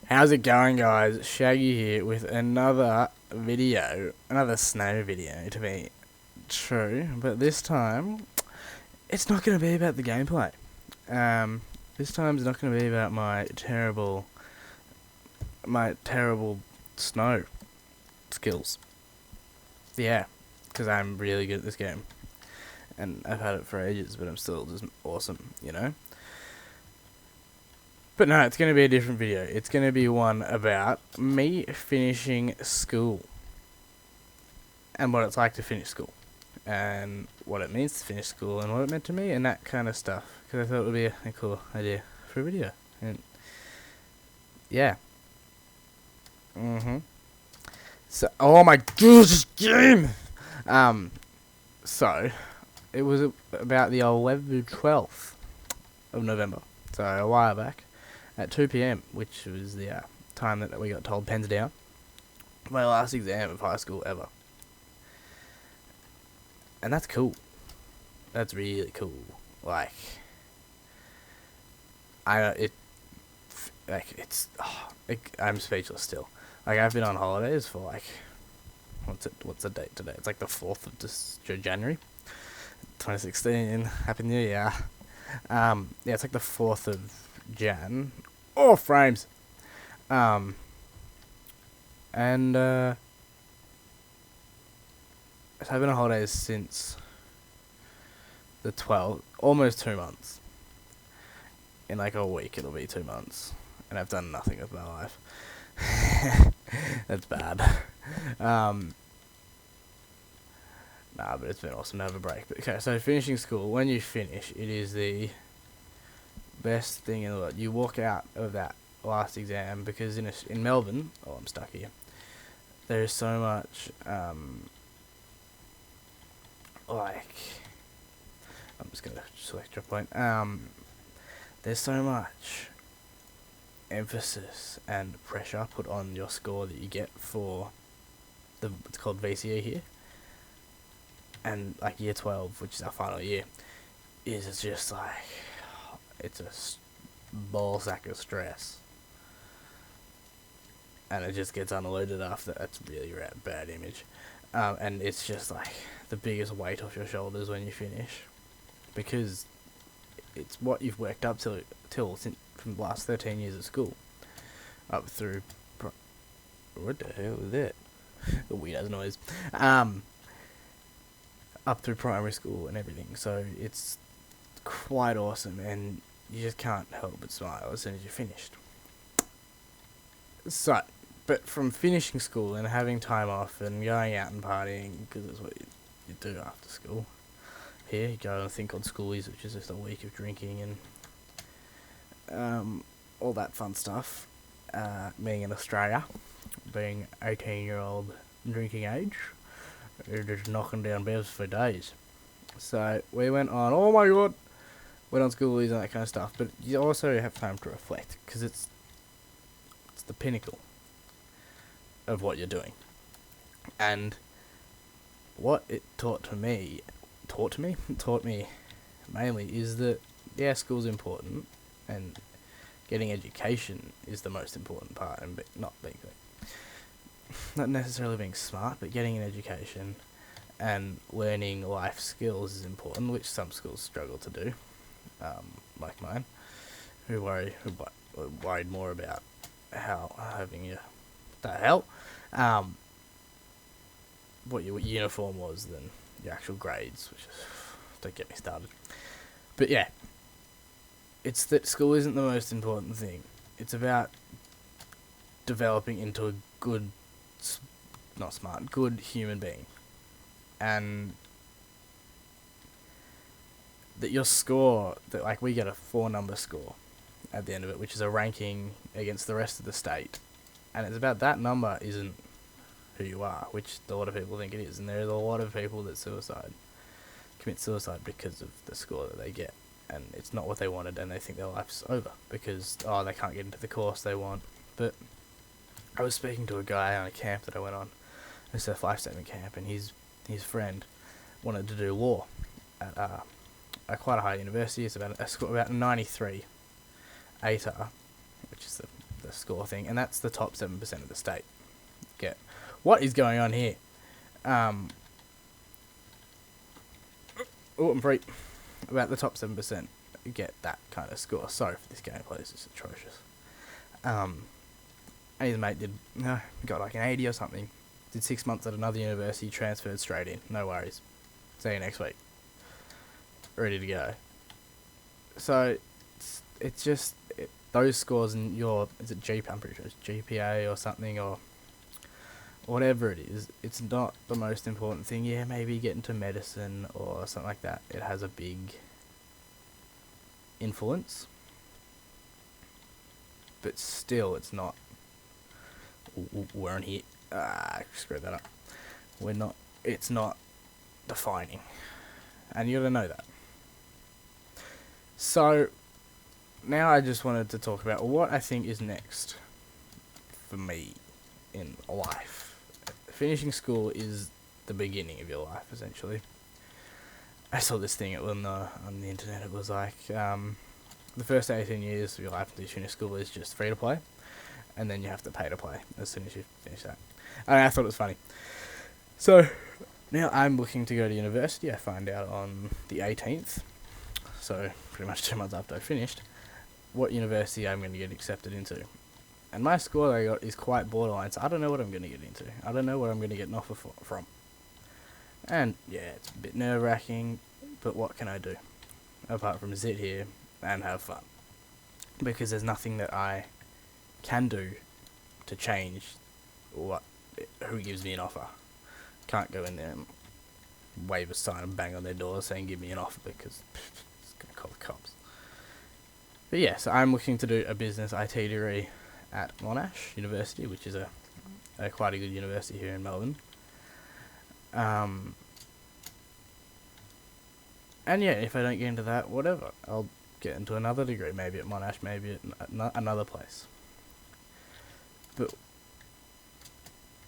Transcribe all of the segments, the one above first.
How's it going, guys? Shaggy here with another video, another snow video to be true, but this time it's not going to be about the gameplay. This time it's not going to be about my terrible snow skills. Yeah, because I'm really good at this game, and I've had it for ages, but I'm still just awesome. But no, it's going to be a different video. It's going to be one about me finishing school. And what it's like to finish school. And what it means to finish school and what it meant to me and that kind of stuff. Because I thought it would be a cool idea for a video. And yeah. So, oh my god, this game! So, it was about the 12th of November. So, a while back. At 2 p.m, which was the time that we got told pens down. My last exam of high school ever. And that's cool. That's really cool. Like, I'm speechless still. Like, I've been on holidays for like, what's the date today? It's like the 4th of January, 2016. Happy New Year. Yeah, it's like the 4th of Jan. Oh, frames. And so I've been on holidays since the 12th, almost 2 months. In like a week, it'll be 2 months, and I've done nothing with my life. That's bad. Nah, but it's been awesome to have a break. But okay, so finishing school, when you finish, it is the best thing in the world. You walk out of that last exam because in Melbourne, I'm stuck here. There's so much like, I'm just gonna select your point. There's so much emphasis and pressure put on your score that you get for it's called VCE here, and like year 12, which is our final year, is just like, it's a ball sack of stress, and it just gets unloaded after. That's really bad image. And it's just like the biggest weight off your shoulders when you finish, because it's what you've worked up till since from the last 13 years of school, up through what the hell is that? The weird ass noise. Up through primary school and everything. So it's quite awesome, and you just can't help but smile as soon as you're finished. So, but from finishing school and having time off and going out and partying, because that's what you do after school. Here, you go on a thing called Schoolies, which is just a week of drinking and all that fun stuff. Being in Australia, being 18-year-old drinking age, you're just knocking down bevs for days. So we went on, oh my god, went on Schoolies and that kind of stuff. But you also have time to reflect, because it's the pinnacle of what you're doing. And what it taught me mainly is that, yeah, school's important, and getting education is the most important part, and not necessarily being smart, but getting an education and learning life skills is important, which some schools struggle to do, like mine, who worried more about how having what your uniform was than your actual grades, which is, don't get me started. But yeah, it's that school isn't the most important thing. It's about developing into a good human being, and that your score, that like we get a 4-number score at the end of it, which is a ranking against the rest of the state, and it's about that number isn't who you are, which a lot of people think it is, and there's a lot of people that commit suicide because of the score that they get, and it's not what they wanted, and they think their life's over because they can't get into the course they want. But I was speaking to a guy on a camp that I went on, it's a 5-statement camp, and his friend wanted to do law at quite a high university. It's about 93 ATAR, which is the score thing, and that's the top 7% of the state. Get what is going on here? I'm free. About the top 7% get that kind of score. Sorry for this gameplay, it's just atrocious. And his mate got like an 80 or something. Did 6 months at another university, transferred straight in. No worries. See you next week. Ready to go. So it's just those scores and is it GPA? I'm pretty sure it's GPA or something, or whatever it is. It's not the most important thing. Yeah, maybe get into medicine or something like that. It has a big influence, but still, it's not. We're in here. Screw that up. We're not. It's not defining, and you gotta know that. So now I just wanted to talk about what I think is next for me in life. Finishing school is the beginning of your life, essentially. I saw this thing on the internet. It was like the first 18 years of your life until you finish school is just free to play, and then you have to pay to play as soon as you finish that. I thought it was funny. So now I'm looking to go to university. I find out on the 18th, so pretty much 2 months after I finished, what university I'm going to get accepted into. And my score I got is quite borderline, so I don't know what I'm going to get into. I don't know what I'm going to get an offer from. And yeah, it's a bit nerve-wracking, but what can I do? Apart from sit here and have fun. Because there's nothing that I can do to change who gives me an offer. Can't go in there and wave a sign and bang on their door saying give me an offer, because it's going to call the cops. But yeah, so I'm looking to do a business IT degree at Monash University, which is a quite a good university here in Melbourne. And yeah, if I don't get into that, whatever, I'll get into another degree, maybe at Monash, maybe at another place. But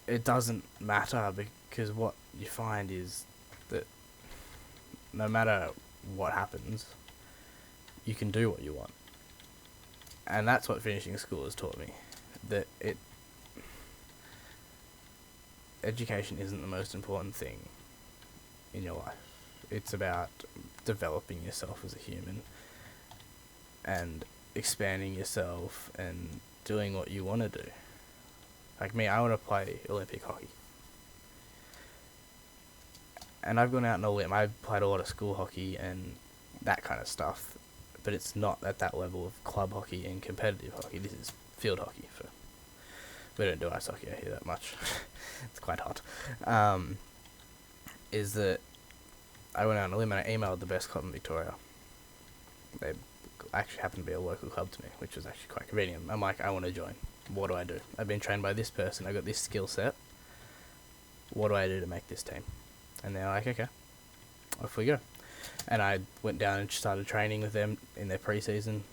it doesn't matter, because what you find is that no matter what happens, you can do what you want. And that's what finishing school has taught me. That education isn't the most important thing in your life. It's about developing yourself as a human and expanding yourself and doing what you want to do. Like me, I want to play Olympic hockey. And I've gone out on a limb. I've played a lot of school hockey and that kind of stuff, but it's not at that level of club hockey and competitive hockey. This is field hockey. We don't do ice hockey out here that much. It's quite hot. Is that I went out on a limb and I emailed the best club in Victoria. They actually happened to be a local club to me, which was actually quite convenient. I'm like, I want to join. What do I do? I've been trained by this person. I've got this skill set. What do I do to make this team? And they're like, okay, off we go. And I went down and started training with them in their pre-season.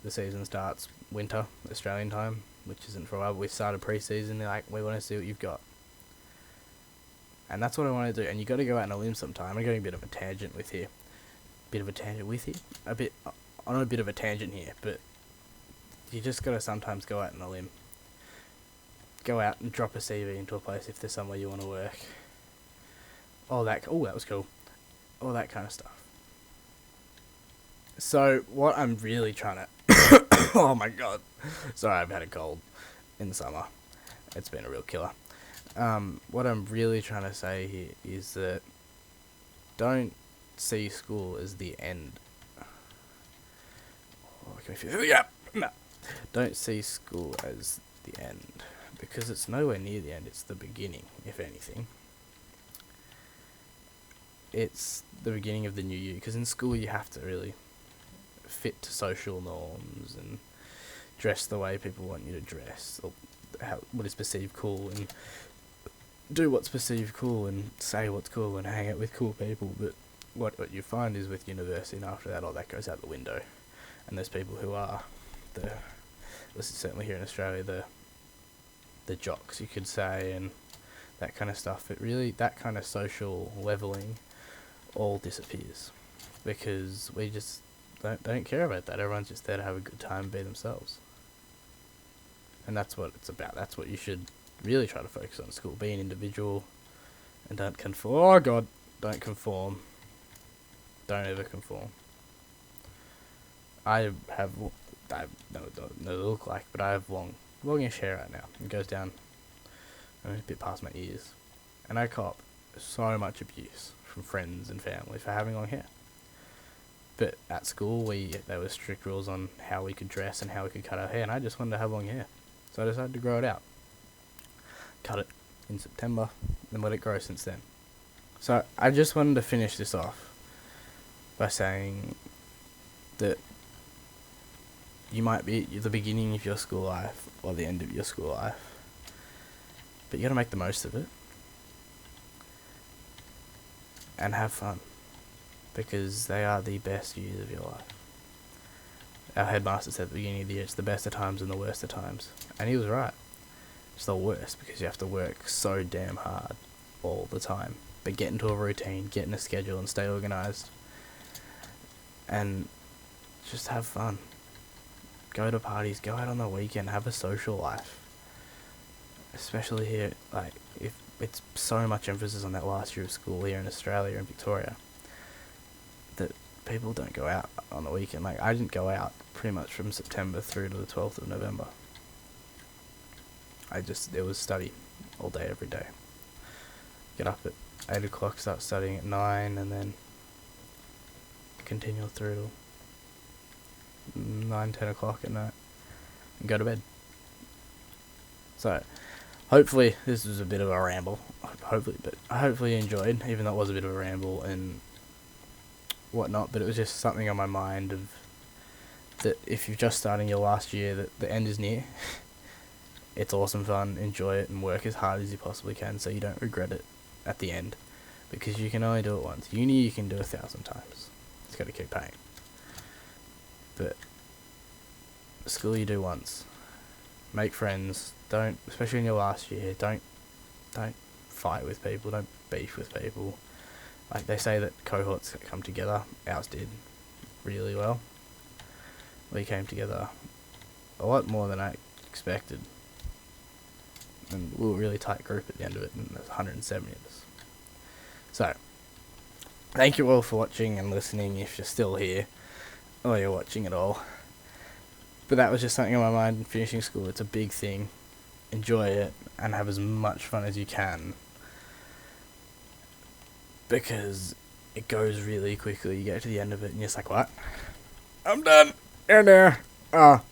The season starts winter, Australian time, which isn't for a while. We started pre-season. They're like, we want to see what you've got. And that's what I want to do. And you got to go out on a limb sometime. I'm going a bit of a tangent with here. On a bit of a tangent here, but you just got to sometimes go out on a limb. Go out and drop a CV into a place if there's somewhere you want to work. That was cool. All that kind of stuff. So, what I'm really trying to... oh my god. Sorry, I've had a cold in the summer. It's been a real killer. What I'm really trying to say here is that don't see school as the end. No. Don't see school as the end, because it's nowhere near the end. It's the beginning, if anything. It's the beginning of the new year, because in school you have to really fit to social norms and dress the way people want you to dress, or what is perceived cool, and do what's perceived cool, and say what's cool, and hang out with cool people. But what you find is with university, and after that, all that goes out the window. And there's people who are this is certainly here in Australia, the jocks, you could say, and that kind of stuff. It really, that kind of social leveling all disappears, because we just don't care about that. Everyone's just there to have a good time and be themselves. And that's what it's about. That's what you should really try to focus on in school. Be an individual and don't conform. Oh, God. Don't conform. Don't ever conform. I have no look like, but I have longish hair right now. It goes down a bit past my ears. And I cop so much abuse from friends and family for having long hair. But at school, there were strict rules on how we could dress and how we could cut our hair, and I just wanted to have long hair. So I decided to grow it out. Cut it in September, and let it grow since then. So I just wanted to finish this off by saying that you might be at the beginning of your school life or the end of your school life, but you gotta make the most of it and have fun, because they are the best years of your life. Our headmaster said at the beginning of the year, it's the best of times and the worst of times, and he was right. It's the worst because you have to work so damn hard all the time, but get into a routine, get in a schedule and stay organised, and just have fun. Go to parties, go out on the weekend, have a social life. Especially here, like, if it's so much emphasis on that last year of school here in Australia and Victoria, that people don't go out on the weekend. Like, I didn't go out pretty much from September through to the 12th of November. It was study all day, every day. Get up at 8 o'clock, start studying at 9, and then continue through till 9, 10 o'clock at night, and go to bed. So, hopefully this was a bit of a ramble. Hopefully you enjoyed, even though it was a bit of a ramble and whatnot. But it was just something on my mind of that if you're just starting your last year, that the end is near. It's awesome fun. Enjoy it and work as hard as you possibly can, so you don't regret it at the end, because you can only do it once. Uni you can do 1,000 times. It's got to keep paying. But school you do once. Make friends. Don't, especially in your last year, don't fight with people. Don't beef with people. Like, they say that cohorts come together. Ours did really well. We came together a lot more than I expected. And we were a really tight group at the end of it, and there's 170 of us. So, thank you all for watching and listening if you're still here, or you're watching at all. But that was just something on my mind. Finishing school, it's a big thing. Enjoy it and have as much fun as you can, because it goes really quickly. You get to the end of it and you're just like, what? I'm done. You're there. Oh,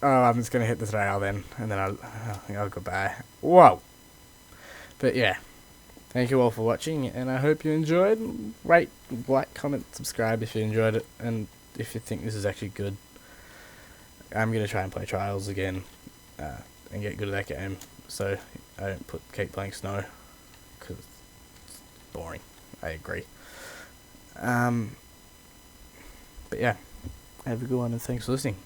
I'm just going to hit this rail then, and then I'll go bye. Whoa. But yeah, thank you all for watching, and I hope you enjoyed. Rate, like, comment, subscribe if you enjoyed it, and if you think this is actually good. I'm going to try and play Trials again, and get good at that game, so I don't keep playing Snow, because it's boring. I agree. But yeah, have a good one, and thanks for listening.